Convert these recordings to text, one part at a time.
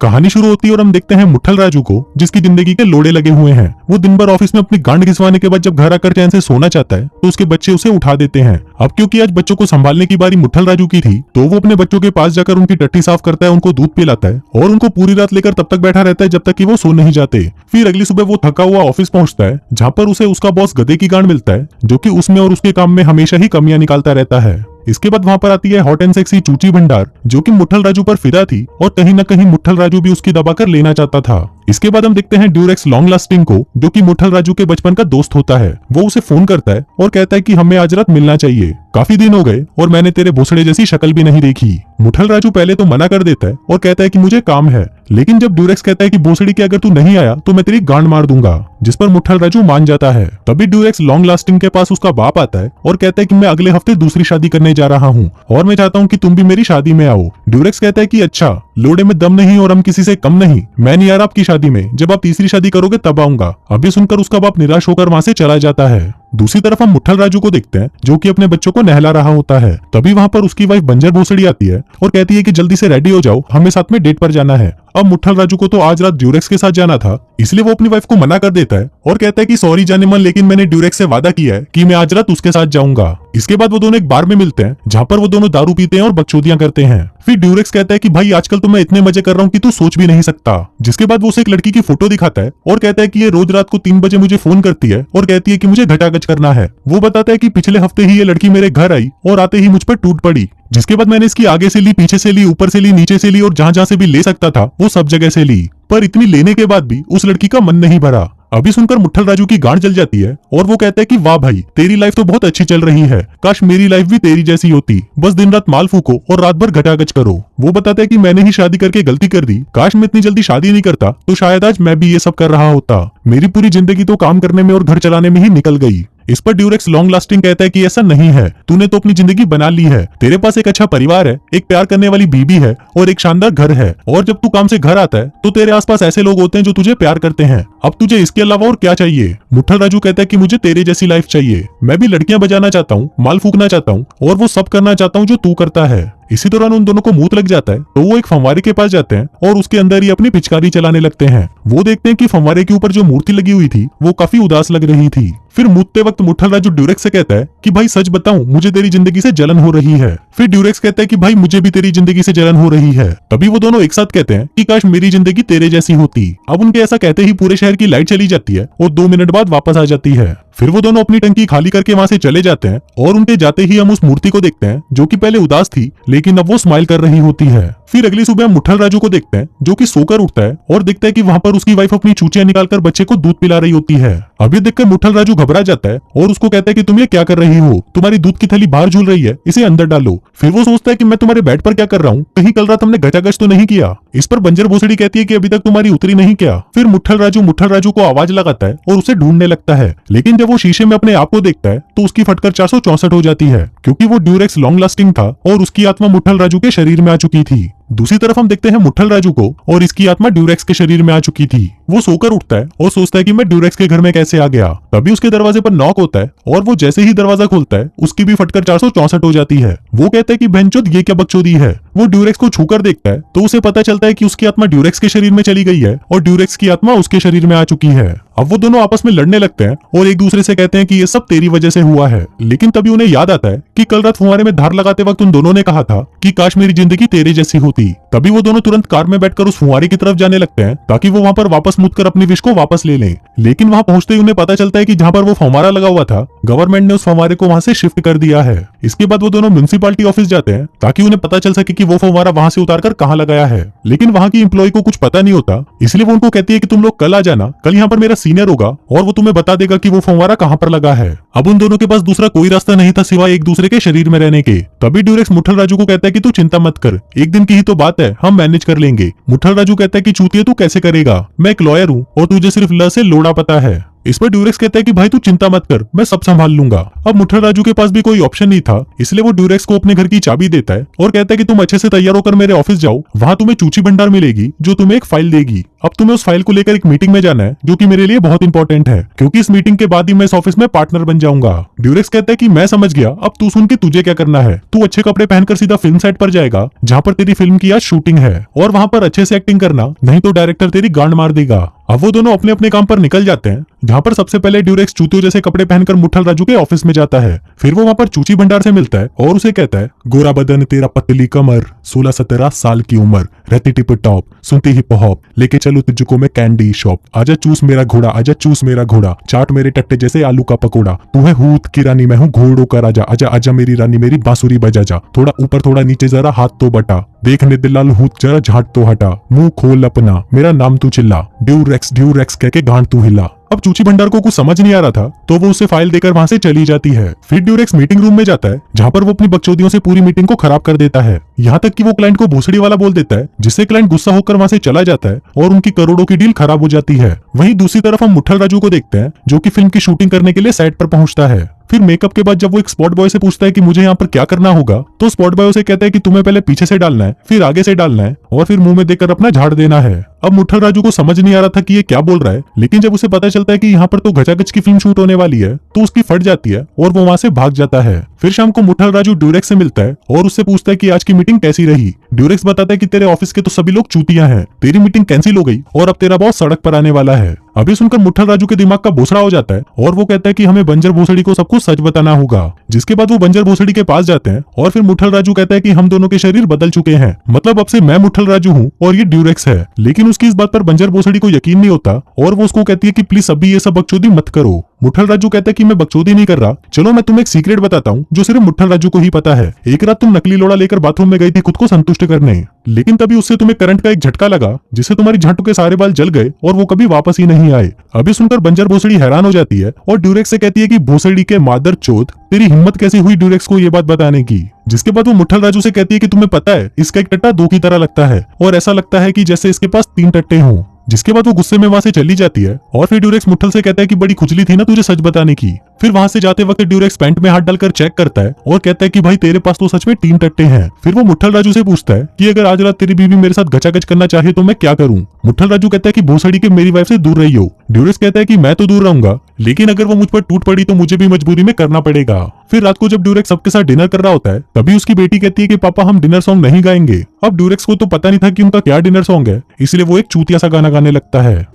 कहानी शुरू होती है और हम देखते हैं मुट्ठल राजू को, जिसकी जिंदगी के लोड़े लगे हुए हैं। वो दिन भर ऑफिस में अपनी गांड घिसवाने के बाद जब घर आकर चैन से सोना चाहता है तो उसके बच्चे उसे उठा देते हैं। अब क्योंकि आज बच्चों को संभालने की बारी मुट्ठल राजू की थी, तो वो अपने बच्चों के पास जाकर उनकी टट्टी साफ करता है, उनको दूध पिलाता है और उनको पूरी रात लेकर तब तक बैठा रहता है जब तक कि वो सो नहीं जाते। फिर अगली सुबह वो थका हुआ ऑफिस पहुंचता है, जहाँ पर उसे उसका बॉस गधे की गांड मिलता है, जो कि उसमें और उसके काम में हमेशा ही कमियां निकालता रहता है। इसके बाद वहाँ पर आती है हॉट एंड सेक्सी चूची भंडार, जो कि मुट्ठल राजू पर फिदा थी और कहीं न कहीं मुट्ठल राजू भी उसकी दबाकर लेना चाहता था। इसके बाद हम देखते हैं ड्यूरेक्स लॉन्ग लास्टिंग को, जो कि मुट्ठल राजू के बचपन का दोस्त होता है। वो उसे फोन करता है और कहता है कि हमें आज रात मिलना चाहिए, काफी दिन हो गए और मैंने तेरे भोसड़े जैसी शक्ल भी नहीं देखी। मुट्ठल राजू पहले तो मना कर देता है और कहता है कि मुझे काम है, लेकिन जब ड्यूरेक्स कहता है कि भोसड़ी के अगर तू नहीं आया तो मैं तेरी गांड मार दूंगा, जिस पर मुट्ठल राजू मान जाता है। तभी ड्यूरेक्स लॉन्ग लास्टिंग के पास उसका बाप आता है और कहता है कि मैं अगले हफ्ते दूसरी शादी करने जा रहा हूँ और मैं चाहता हूँ कि तुम भी मेरी शादी में आओ। ड्यूरेक्स कहता है कि अच्छा, लोड़े में दम नहीं और हम किसी से कम नहीं, मैं नहीं आ रहा आपकी शादी में, जब आप तीसरी शादी करोगे तब आऊंगा। अभी सुनकर उसका बाप निराश होकर वहां से चला जाता है। दूसरी तरफ हम मुट्ठल राजू को देखते हैं, जो कि अपने बच्चों को नहला रहा होता है। तभी वहां पर उसकी वाइफ बंजर भोसड़ी आती है और कहती है कि जल्दी से रेडी हो जाओ, हमें साथ में डेट पर जाना है। अब मुट्ठल राजू को तो आज रात ड्यूरेक्स के साथ जाना था, इसलिए वो अपनी वाइफ को मना कर देता है और कहता है कि सॉरी जाने मन, लेकिन मैंने ड्यूरेक्स से वादा किया है कि मैं आज रात उसके साथ जाऊंगा। इसके बाद वो दोनों एक बार में मिलते हैं, जहाँ पर वो दोनों दारू पीते हैं और बकचोदियां करते हैं। फिर ड्यूरेक्स कहता है कि भाई आजकल तो मैं इतने मजे कर रहा हूँ कि तू सोच भी नहीं सकता। जिसके बाद वो उसे एक लड़की की फोटो दिखाता है और कहता है कि ये रोज रात को 3 बजे मुझे फोन करती है और कहती है कि मुझे घटागच करना है। वो बताता है कि पिछले हफ्ते ही ये लड़की मेरे घर आई और आते ही मुझ पर टूट पड़ी। जिसके बाद मैंने इसकी आगे से ली, पीछे से ली, ऊपर से ली, नीचे से ली और जहां जहां से भी ले सकता था वो सब जगह से ली, पर इतनी लेने के बाद भी उस लड़की का मन नहीं भरा। अभी सुनकर मुट्ठल राजू की गांड जल जाती है और वो कहता है कि वाह भाई, तेरी लाइफ तो बहुत अच्छी चल रही है, काश मेरी लाइफ भी तेरी जैसी होती, बस दिन रात माल फूको और रात भर घटागच करो। वो बताता है कि मैंने ही शादी करके गलती कर दी, काश मैं इतनी जल्दी शादी नहीं करता तो शायद आज मैं भी ये सब कर रहा होता। मेरी पूरी जिंदगी तो काम करने में और घर चलाने में ही निकल गई। इस पर ड्यूरेक्स लॉन्ग लास्टिंग कहता है कि ऐसा नहीं है, तूने तो अपनी जिंदगी बना ली है, तेरे पास एक अच्छा परिवार है, एक प्यार करने वाली बीबी है और एक शानदार घर है, और जब तू काम से घर आता है तो तेरे आसपास ऐसे लोग होते हैं जो तुझे प्यार करते हैं। अब तुझे इसके अलावा और क्या चाहिए? मुट्ठल राजू कहता है कि मुझे तेरे जैसी लाइफ चाहिए, मैं भी लड़कियां बजाना चाहता हूँ, माल फूकना चाहता हूँ और वो सब करना चाहता हूँ जो तू करता है। इसी दौरान उन दोनों को मूत लग जाता है तो वो एक फंवारे के पास जाते हैं और उसके अंदर ही अपनी पिचकारी चलाने लगते हैं। वो देखते हैं कि फंवारे के ऊपर जो मूर्ति लगी हुई थी वो काफी उदास लग रही थी। फिर मूतते वक्त मुट्ठल राजू ड्यूरेक्स से कहता है कि भाई सच बताऊं, मुझे तेरी जिंदगी से जलन हो रही है। फिर ड्यूरेक्स कहता है कि भाई मुझे भी तेरी जिंदगी से जलन हो रही है। तभी वो दोनों एक साथ कहते हैं कि काश मेरी जिंदगी तेरे जैसी होती। अब उनके ऐसा कहते ही पूरे शहर की लाइट चली जाती है और 2 मिनट बाद वापस आ जाती है। फिर वो दोनों अपनी टंकी खाली करके वहां से चले जाते हैं और उनके जाते ही हम उस मूर्ति को देखते हैं, जो कि पहले उदास थी लेकिन अब वो स्माइल कर रही होती है। फिर अगली सुबह हम मुट्ठल राजू को देखते हैं, जो कि सोकर उठता है और देखता है कि वहां पर उसकी वाइफ अपनी चूचियां निकालकर बच्चे को दूध पिला रही होती है। अभी देखकर मुट्ठल राजू घबरा जाता है और उसको कहता है कि तुम ये क्या कर रही हो, तुम्हारी दूध की थैली बाहर झूल रही है, इसे अंदर डालो। फिर वो सोचता है कि मैं तुम्हारे बेड पर क्या कर रहा हूँ, कहीं कल रात हमने घटागच तो नहीं किया। इस पर बंजर भोसड़ी कहती है कि अभी तक तुम्हारी उतरी नहीं क्या। फिर मुट्ठल राजू को आवाज लगाता है और उसे ढूंढने लगता है, लेकिन जब वो शीशे में अपने आप को देखता है तो उसकी फटकर 464 हो जाती है, क्योंकि वो ड्यूरेक्स लॉन्ग लास्टिंग था और उसकी आत्मा मुट्ठल राजू के शरीर में आ चुकी थी। दूसरी तरफ हम देखते हैं मुट्ठल राजू को और इसकी आत्मा ड्यूरेक्स के शरीर में आ चुकी थी। वो सोकर उठता है और सोचता है कि मैं ड्यूरेक्स के घर में कैसे आ गया। तभी उसके दरवाजे पर नॉक होता है और वो जैसे ही दरवाजा खोलता है उसकी भी फटकर 464 हो जाती है। वो कहता है कि बहनचोद ये क्या बकचोदी है। वो ड्यूरेक्स को छूकर देखता है तो उसे पता चलता है कि उसकी आत्मा ड्यूरेक्स के शरीर में चली गई है और ड्यूरेक्स की आत्मा उसके शरीर में आ चुकी है। अब वो दोनों आपस में लड़ने लगते हैं और एक दूसरे से कहते हैं कि ये सब तेरी वजह से हुआ है। लेकिन तभी उन्हें याद आता है कि कल रात फुहारे में धार लगाते वक्त उन दोनों ने कहा था कि काश मेरी जिंदगी तेरे जैसी होती। तभी वो दोनों तुरंत कार में बैठकर उस फुहारे की तरफ जाने लगते हैं ताकि वो वहां पर वापस मुड़कर अपनी विश को वापस ले लें। लेकिन वहां पहुंचते ही उन्हें पता चलता है कि जहां पर वो फंवारा लगा हुआ था, गवर्नमेंट ने उस फंवारे को वहां से शिफ्ट कर दिया है। इसके बाद वो दोनों म्युनिसिपालिटी ऑफिस जाते हैं ताकि उन्हें पता चल सके कि वो फंवारा वहां से उतारकर कहां लगाया है। लेकिन वहां की एम्प्लॉय को कुछ पता नहीं होता, इसलिए वो उनको कहती है कि तुम लोग कल आ जाना, कल यहाँ पर मेरा सीनियर होगा और वो तुम्हें बता देगा कि वो फंवारा कहां पर लगा है। अब उन दोनों के पास दूसरा कोई रास्ता नहीं था सिवाय एक दूसरे के शरीर में रहने के। तभी ड्यूरेक्स मुट्ठल राजू को कहता है कि तू चिंता मत कर, एक दिन की ही तो बात है, हम मैनेज कर लेंगे। मुट्ठल राजू कहता है कि चूतिया तू कैसे करेगा, मैं एक लॉयर हूँ और तुझे सिर्फ ल से लोड़ा पता है। इस पर ड्यूरेक्स कहता है कि भाई तू चिंता मत कर, मैं सब संभाल लूंगा। अब मुठल राजू के पास भी कोई ऑप्शन नहीं था, इसलिए वो ड्यूरेक्स को अपने घर की चाबी देता है और कहता है कि तुम अच्छे से तैयार होकर मेरे ऑफिस जाओ, वहां तुम्हें चूची भंडार मिलेगी जो तुम्हें एक फाइल देगी। अब तुम्हें उस फाइल को लेकर एक मीटिंग में जाना है जो कि मेरे लिए बहुत इंपॉर्टेंट है, क्योंकि इस मीटिंग के बाद ही मैं इस ऑफिस में पार्टनर बन जाऊंगा। ड्यूरेक्स कहता है कि मैं समझ गया, अब तू सुन के तुझे क्या करना है। तू अच्छे कपड़े पहनकर सीधा फिल्म सेट पर जाएगा जहां पर तेरी फिल्म की आज शूटिंग है, और वहां पर अच्छे से एक्टिंग करना, नहीं तो डायरेक्टर तेरी गांड मार देगा। अब वो दोनों अपने अपने काम पर निकल जाते हैं, जहां पर सबसे पहले ड्यूरेक्स चूतियों जैसे कपड़े पहनकर मुठल राजू के ऑफिस में जाता है। फिर वो वहां पर चूची भंडार से मिलता है और उसे कहता है, गोरा बदन तेरा पतली कमर, 16-17 साल की उम्र, रहती टिप टॉप, सुनती हिप हॉप, लेके चलूं तुझको मैं कैंडी शॉप, आजा चूस मेरा घोड़ा, आजा चूस मेरा घोड़ा, चाट मेरे टट्टे जैसे आलू का पकोड़ा, तू है हूत की रानी मैं हूँ घोड़ों का राजा, आजा आजा मेरी रानी मेरी बांसुरी बजा जा, थोड़ा ऊपर थोड़ा नीचे जरा हाथ तो बटा, देखने दिलाल हूत जरा झाट तो हटा, मुंह खोल अपना मेरा नाम तू चिल्ला, ड्यूरेक्स कह के गांड तू हिला। अब चूची भंडार को कुछ समझ नहीं आ रहा था, तो वो उसे फाइल देकर वहां से चली जाती है। फिर ड्यूरेक्स मीटिंग रूम में जाता है, जहां पर वो अपनी बकचोदियों से पूरी मीटिंग को खराब कर देता है, यहाँ तक कि वो क्लाइंट को भोसड़ी वाला बोल देता है, जिससे क्लाइंट गुस्सा होकर वहां से चला जाता है और उनकी करोड़ों की डील खराब हो जाती है। वहीं दूसरी तरफ हम मुठल राजू को देखते हैं, जो कि फिल्म की शूटिंग करने के लिए सेट पर पहुंचता है। फिर मेकअप के बाद जब वो एक स्पॉट बॉय से पूछता है कि मुझे यहाँ पर क्या करना होगा, तो स्पॉट बॉय उसे कहता है कि तुम्हें पहले पीछे से डालना है, फिर आगे से डालना है और फिर मुंह में देकर अपना झाड़ देना है। अब मुठल राजू को समझ नहीं आ रहा था कि ये क्या बोल रहा है, लेकिन जब उसे पता चलता है कि यहाँ पर तो गचागच की फिल्म शूट होने वाली है, तो उसकी फट जाती है और वो वहां से भाग जाता है। फिर शाम को मुठल राजू ड्यूरेक्स से मिलता है और उससे पूछता है कि आज की मीटिंग कैसी रही। ड्यूरेक्स बताता है कि तेरे ऑफिस के तो सभी लोग चूतियां हैं, तेरी मीटिंग कैंसिल हो गई और अब तेरा बॉस सड़क पर आने वाला है। अभी सुनकर मुठल राजू के दिमाग का भोसड़ा हो जाता है और वो कहता है कि हमें बंजर भोसड़ी को सब कुछ सच बताना होगा। जिसके बाद वो बंजर भोसड़ी के पास जाते हैं और फिर मुठल राजू कहता है कि हम दोनों के शरीर बदल चुके हैं, मतलब अब से मैं मुठल राजू हूँ और ये ड्यूरेक्स है। लेकिन उसकी इस बात पर बंजर भोसड़ी को यकीन नहीं होता और वो उसको कहती है कि प्लीज अभी ये सब बकचोदी मत करो। मुठल राजू कहता है कि मैं बकचोदी नहीं कर रहा, चलो मैं तुम्हें एक सीक्रेट बताता हूँ जो सिर्फ मुठल राजू को ही पता है। एक रात तुम नकली लोड़ा लेकर बाथरूम में गई थी खुद को संतुष्ट करने, लेकिन तभी उससे तुम्हें करंट का एक झटका लगा, जिससे तुम्हारी झांटू के सारे बाल जल गए और वो कभी वापस ही नहीं आए। अभी सुनकर बंजर भोसड़ी हैरान हो जाती है और ड्यूरेक्स से कहती है कि भोसड़ी के मादर चोद, तेरी हिम्मत कैसी हुई ड्यूरेक्स को ये बात बताने की। जिसके बाद वो मुठल राजू से कहती है कि तुम्हें पता है इसका एक टट्टा दो की तरह लगता है और ऐसा लगता है कि जैसे इसके पास 3 टट्टे हों। जिसके बाद वो गुस्से में वहां से चली जाती है और फिर ड्यूरेक्स मुठल से कहता है कि बड़ी खुजली थी ना तुझे सच बताने की। फिर वहां से जाते वक्त ड्यूरेक्स पैंट में हाथ डालकर चेक करता है और कहता है कि भाई तेरे पास तो सच में 3 टट्टे हैं। फिर वो मुठल राजू से पूछता है कि अगर आज रात तेरी बीवी मेरे साथ गचागच करना चाहे तो मैं क्या करूं। मुठल राजू कहता है कि भोसड़ी के मेरी वाइफ से दूर रही हो। ड्यूरेक्स कहता है कि मैं तो दूर रहूंगा, लेकिन अगर वो मुझ पर टूट पड़ी तो मुझे भी मजबूरी में करना पड़ेगा। फिर रात को जब ड्यूरेक्स सबके साथ डिनर कर रहा होता है, तभी उसकी बेटी कहती है कि पापा हम डिनर सॉन्ग नहीं गाएंगे। अब ड्यूरेक्स को तो पता नहीं था कि उनका क्या डिनर सॉन्ग है, इसलिए वो एक चूतिया सा गाना गाने लगता है।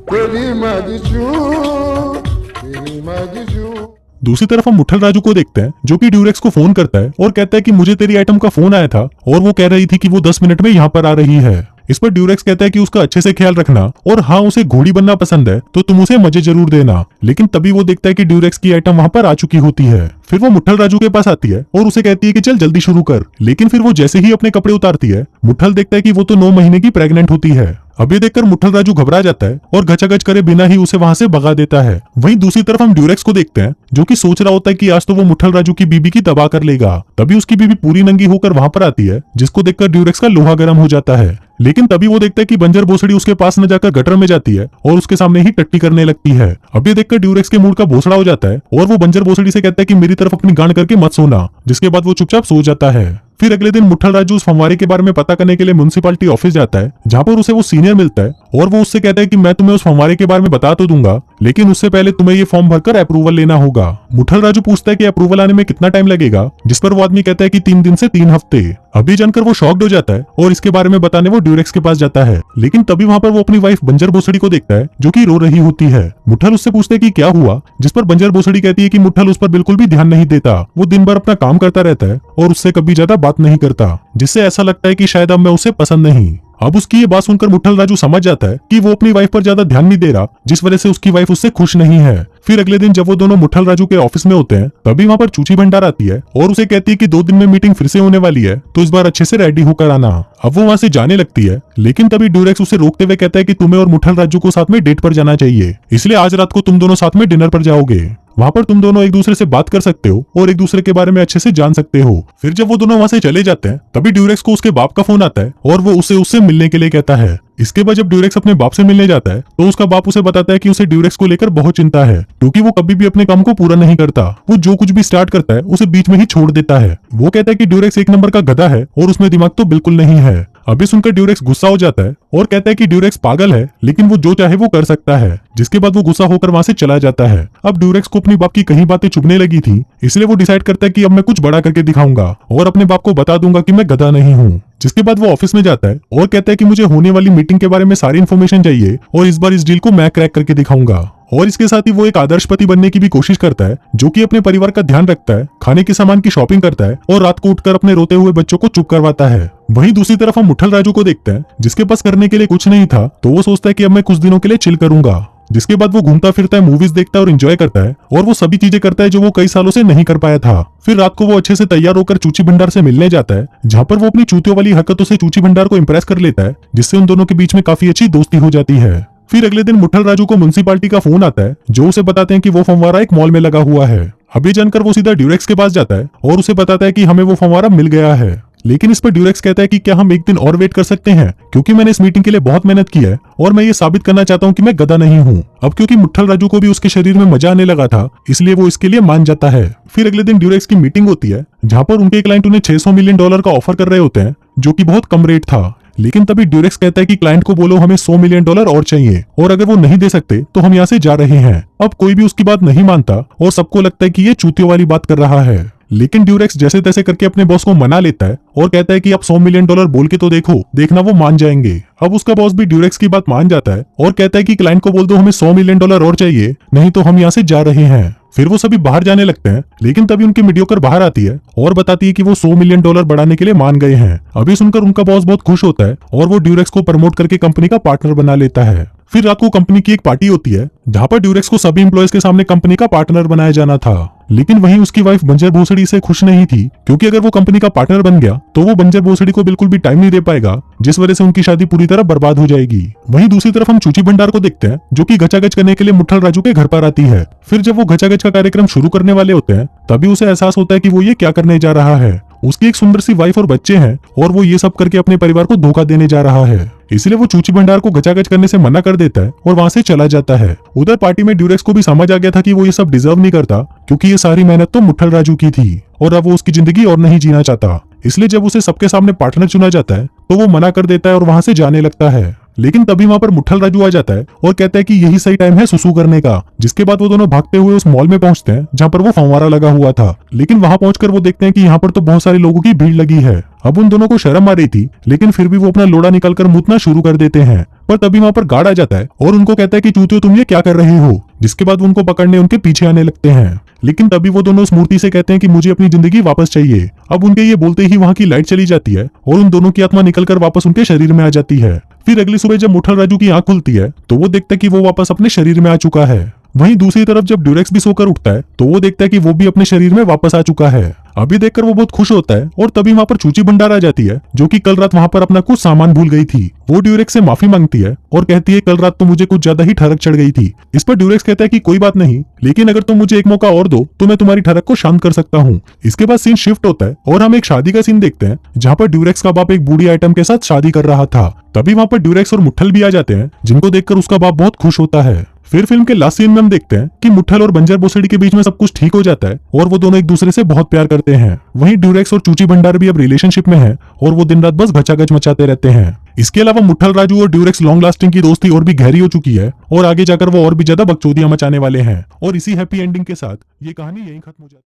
दूसरी तरफ हम मुठल राजू को देखते हैं, जो कि ड्यूरेक्स को फोन करता है और कहता है कि मुझे तेरी आइटम का फोन आया था और वो कह रही थी कि वो 10 मिनट में यहाँ पर आ रही है। इस पर ड्यूरेक्स कहता है कि उसका अच्छे से ख्याल रखना और हाँ उसे घोड़ी बनना पसंद है तो तुम उसे मजे जरूर देना। लेकिन तभी वो देखता है कि ड्यूरेक्स की आइटम वहां पर आ चुकी होती है। फिर वो मुठल राजू के पास आती है और उसे कहती है कि चल जल्दी शुरू कर, लेकिन फिर वो जैसे ही अपने कपड़े उतारती है, मुठल देखता है कि वो तो 9 महीने की प्रेग्नेंट होती है। अब ये देखकर मुठल राजू घबरा जाता है और गचागच करे बिना ही उसे वहां से भगा देता है। वहीं दूसरी तरफ हम ड्यूरेक्स को देखते हैं, जो कि सोच रहा होता है कि आज तो वो मुठल राजू की बीबी की तबाह कर लेगा। तभी उसकी बीबी पूरी नंगी होकर वहां पर आती है, जिसको देखकर ड्यूरेक्स का लोहा गर्म हो जाता है। लेकिन तभी वो देखता है कि बंजर भोसड़ी उसके पास न जाकर गटर में जाती है और उसके सामने ही टट्टी करने लगती है। अब ये देखकर ड्यूरेक्स के मूड का भोसड़ा हो जाता है और वो बंजर भोसड़ी से कहता है कि मेरी तरफ अपनी गांड करके मत सोना। जिसके बाद वो चुपचाप सो जाता है। फिर अगले दिन मुठल राजू उस फंवारे के बारे में पता करने के लिए म्युनिसिपैलिटी ऑफिस जाता है, जहां पर उसे वो सीनियर मिलता है और वो उससे कहता है कि मैं तुम्हें उस फंवारे के बारे में बता तो दूंगा, लेकिन उससे पहले तुम्हें ये फॉर्म भरकर अप्रूवल लेना होगा। मुठल राजू पूछता है कि अप्रूवल आने में कितना टाइम लगेगा, जिस पर वो आदमी कहता है कि 3 दिन से 3 हफ्ते। अभी जानकर वो शॉक्ड हो जाता है और इसके बारे में बताने वो ड्यूरेक्स के पास जाता है। लेकिन तभी वहां पर वो अपनी वाइफ बंजर भोसड़ी को देखता है, जो कि रो रही होती है। मुठल उससे पूछता है कि क्या हुआ, जिस पर बंजर भोसड़ी कहती है कि मुठल उस पर बिल्कुल भी ध्यान नहीं देता, वो दिन भर अपना काम करता रहता है और उससे कभी ज्यादा बात नहीं करता, जिससे ऐसा लगता है कि शायद अब मैं उसे पसंद नहीं। अब उसकी ये बात सुनकर मुठल राजू समझ जाता है कि वो अपनी वाइफ पर ज्यादा ध्यान नहीं दे रहा, जिस वजह से उसकी वाइफ उससे खुश नहीं है। फिर अगले दिन जब वो दोनों मुठल राजू के ऑफिस में होते हैं, तभी वहां पर चूची भंडार आती है और उसे कहती है कि 2 दिन में मीटिंग फिर से होने वाली है, तो इस बार अच्छे से रेडी होकर आना। अब वो वहां से जाने लगती है, लेकिन तभी ड्यूरेक्स उसे रोकते हुए कहता है कि तुम्हें और मुठल राजू को साथ में डेट पर जाना चाहिए, इसलिए आज रात को तुम दोनों साथ में डिनर पर जाओगे। वहाँ पर तुम दोनों एक दूसरे से बात कर सकते हो और एक दूसरे के बारे में अच्छे से जान सकते हो। फिर जब वो दोनों वहाँ से चले जाते हैं तभी ड्यूरेक्स को उसके बाप का फोन आता है और वो उससे मिलने के लिए कहता है। इसके बाद जब ड्यूरेक्स अपने बाप से मिलने जाता है तो उसका बाप उसे बताता है कि उसे ड्यूरेक्स को लेकर बहुत चिंता है, क्योंकि वो कभी भी अपने काम को पूरा नहीं करता। वो जो कुछ भी स्टार्ट करता है उसे बीच में ही छोड़ देता है। वो कहता है कि ड्यूरेक्स एक नंबर का गधा है और उसमें दिमाग तो बिल्कुल नहीं है। अभी सुनकर ड्यूरेक्स गुस्सा हो जाता है और कहता है कि ड्यूरेक्स पागल है, लेकिन वो जो चाहे वो कर सकता है। जिसके बाद वो गुस्सा होकर वहां से चला जाता है। अब ड्यूरेक्स को अपनी बाप की कहीं बातें चुभने लगी थी, इसलिए वो डिसाइड करता है कि अब मैं कुछ बड़ा करके दिखाऊंगा और अपने बाप को बता दूंगा कि मैं गधा नहीं हूँ। जिसके बाद वो ऑफिस में जाता है और कहता है कि मुझे होने वाली मीटिंग के बारे में सारी इन्फॉर्मेशन चाहिए और इस बार इस डील को मैं क्रैक करके दिखाऊंगा। और इसके साथ ही वो एक आदर्श पति बनने की भी कोशिश करता है, जो कि अपने परिवार का ध्यान रखता है, खाने के सामान की शॉपिंग करता है और रात को उठकर अपने रोते हुए बच्चों को चुप करवाता है। वहीं दूसरी तरफ हम मुट्ठल राजू को देखते हैं, जिसके पास करने के लिए कुछ नहीं था, तो वो सोचता है कि अब मैं कुछ दिनों के लिए चिल करूंगा। जिसके बाद वो घूमता फिरता है, मूवीज देखता है और एंजॉय करता है और वो सभी चीजें करता है जो वो कई सालों से नहीं कर पाया था। फिर रात को वो अच्छे से तैयार होकर चूची भंडार से मिलने जाता है, जहाँ पर वो अपनी चूतियों वाली हरकतों से चूची भंडार को इम्प्रेस कर लेता है, जिससे उन दोनों के बीच में काफी अच्छी दोस्ती हो जाती है। फिर अगले दिन मुट्ठल राजू को म्युनिसिपालिटी का फोन आता है, जो उसे बताते हैं कि वो फंवारा एक मॉल में लगा हुआ है। अभी जानकर वो सीधा ड्यूरेक्स के पास जाता है और उसे बताता है कि हमें वो फंवारा मिल गया है। लेकिन इस पर ड्यूरेक्स कहता है कि क्या हम एक दिन और वेट कर सकते हैं, क्योंकि मैंने इस मीटिंग के लिए बहुत मेहनत की है और मैं ये साबित करना चाहता हूँ कि मैं गधा नहीं हूँ। अब क्योंकि मुट्ठल राजू को भी उसके शरीर में मजा आने लगा था, इसलिए वो इसके लिए मान जाता है। फिर अगले दिन ड्यूरेक्स की मीटिंग होती है, जहाँ पर उनके क्लाइंट उन्हें $600 मिलियन का ऑफर कर रहे होते हैं, जो कि बहुत कम रेट था। लेकिन तभी ड्यूरेक्स कहता है कि क्लाइंट को बोलो हमें $100 मिलियन और चाहिए, और अगर वो नहीं दे सकते तो हम यहाँ से जा रहे हैं। अब कोई भी उसकी बात नहीं मानता और सबको लगता है कि ये चूतियों वाली बात कर रहा है। लेकिन ड्यूरेक्स जैसे तैसे करके अपने बॉस को मना लेता है और कहता है कि आप $100 मिलियन बोल के तो देखो, देखना वो मान जाएंगे। अब उसका बॉस भी ड्यूरेक्स की बात मान जाता है और कहता है कि क्लाइंट को बोल दो हमें $100 मिलियन और चाहिए, नहीं तो हम यहाँ से जा रहे हैं। फिर वो सभी बाहर जाने लगते हैं, लेकिन तभी उनकी मीडियोकर बाहर आती है और बताती है कि वो $100 मिलियन बढ़ाने के लिए मान गए हैं। अभी सुनकर उनका बॉस बहुत खुश होता है और वो ड्यूरेक्स को प्रमोट करके कंपनी का पार्टनर बना लेता है। फिर रात को कंपनी की एक पार्टी होती है, जहाँ पर ड्यूरेक्स को सभी एम्प्लॉयज के सामने कंपनी का पार्टनर बनाया जाना था। लेकिन वहीं उसकी वाइफ बंजर भोसड़ी से खुश नहीं थी, क्योंकि अगर वो कंपनी का पार्टनर बन गया तो वो बंजर भोसड़ी को बिल्कुल भी टाइम नहीं दे पाएगा, जिस वजह से उनकी शादी पूरी तरह बर्बाद हो जाएगी। वहीं दूसरी तरफ हम चूची भंडार को देखते हैं, जो कि गचागच करने के लिए मुट्ठल राजू के घर पर आती है। फिर जब वो गचागच का कार्यक्रम शुरू करने वाले होते हैं, तभी उसे एहसास होता है कि वो ये क्या करने जा रहा है। उसकी एक सुंदर सी वाइफ और बच्चे हैं और वो ये सब करके अपने परिवार को धोखा देने जा रहा है। इसलिए वो चूची भंडार को गचागच करने से मना कर देता है और वहां से चला जाता है। उधर पार्टी में ड्यूरेक्स को भी समझ आ गया था कि वो ये सब डिजर्व नहीं करता, क्योंकि ये सारी मेहनत तो मुट्ठल राजू की थी और अब वो उसकी जिंदगी और नहीं जीना चाहता। इसलिए जब उसे सबके सामने पार्टनर चुना जाता है तो वो मना कर देता है और वहां से जाने लगता है। लेकिन तभी वहां पर मुट्ठल राजू आ जाता है और कहता है कि यही सही टाइम है सुसु करने का। जिसके बाद वो दोनों भागते हुए उस मॉल में पहुंचते हैं, जहां पर वो फंवारा लगा हुआ था। लेकिन वहां पहुंचकर वो देखते हैं कि यहाँ पर तो बहुत सारे लोगों की भीड़ लगी है। अब उन दोनों को शर्म आ रही थी, लेकिन फिर भी वो अपना लोड़ा निकालकर मूतना शुरू कर देते हैं। पर तभी वहां पर गार्ड आ जाता है और उनको कहता है कि चूतियो तुम ये क्या कर रहे हो। जिसके बाद वो उनको पकड़ने उनके पीछे आने लगते हैं। लेकिन तभी वो दोनों उस मूर्ति से कहते हैं कि मुझे अपनी जिंदगी वापस चाहिए। अब उनके ये बोलते ही वहां की लाइट चली जाती है और उन दोनों की आत्मा निकलकर वापस उनके शरीर में आ जाती है। फिर अगली सुबह जब मुट्ठल राजू की आंख खुलती है तो वो देखता है कि वो वापस अपने शरीर में आ चुका है। वहीं दूसरी तरफ जब ड्यूरेक्स भी सोकर उठता है तो वो देखता है कि वो भी अपने शरीर में वापस आ चुका है। अभी देखकर वो बहुत खुश होता है और तभी वहां पर चूची भंडार आ जाती है, जो कि कल रात वहां पर अपना कुछ सामान भूल गई थी। वो ड्यूरेक्स से माफी मांगती है और कहती है कल रात तो मुझे कुछ ज्यादा ही ठरक चढ़ गई थी। इस पर ड्यूरेक्स कहता है कि कोई बात नहीं, लेकिन अगर तुम मुझे एक मौका और दो तो मैं तुम्हारी ठरक को शांत कर सकता हूँ। इसके बाद सीन शिफ्ट होता है और हम एक शादी का सीन देखते हैं, जहाँ पर ड्यूरेक्स का बाप एक बूढ़ी आइटम के साथ शादी कर रहा था। तभी वहां पर ड्यूरेक्स और मुट्ठल भी आ जाते हैं, जिनको देखकर उसका बाप बहुत खुश होता है। फिर फिल्म के लास्ट सीन में हम देखते हैं कि मुट्ठल और बंजर भोसड़ी के बीच में सब कुछ ठीक हो जाता है और वो दोनों एक दूसरे से बहुत प्यार करते हैं। वहीं ड्यूरेक्स और चूची भंडार भी अब रिलेशनशिप में है और वो दिन रात बस गचागच मचाते रहते हैं। इसके अलावा मुट्ठल राजू और ड्यूरेक्स लॉन्ग लास्टिंग की दोस्ती और भी गहरी हो चुकी है और आगे जाकर वो और भी ज्यादा बकचोदियां मचाने वाले हैं। और इसी हैप्पी एंडिंग के साथ ये कहानी यहीं खत्म हो जाती है।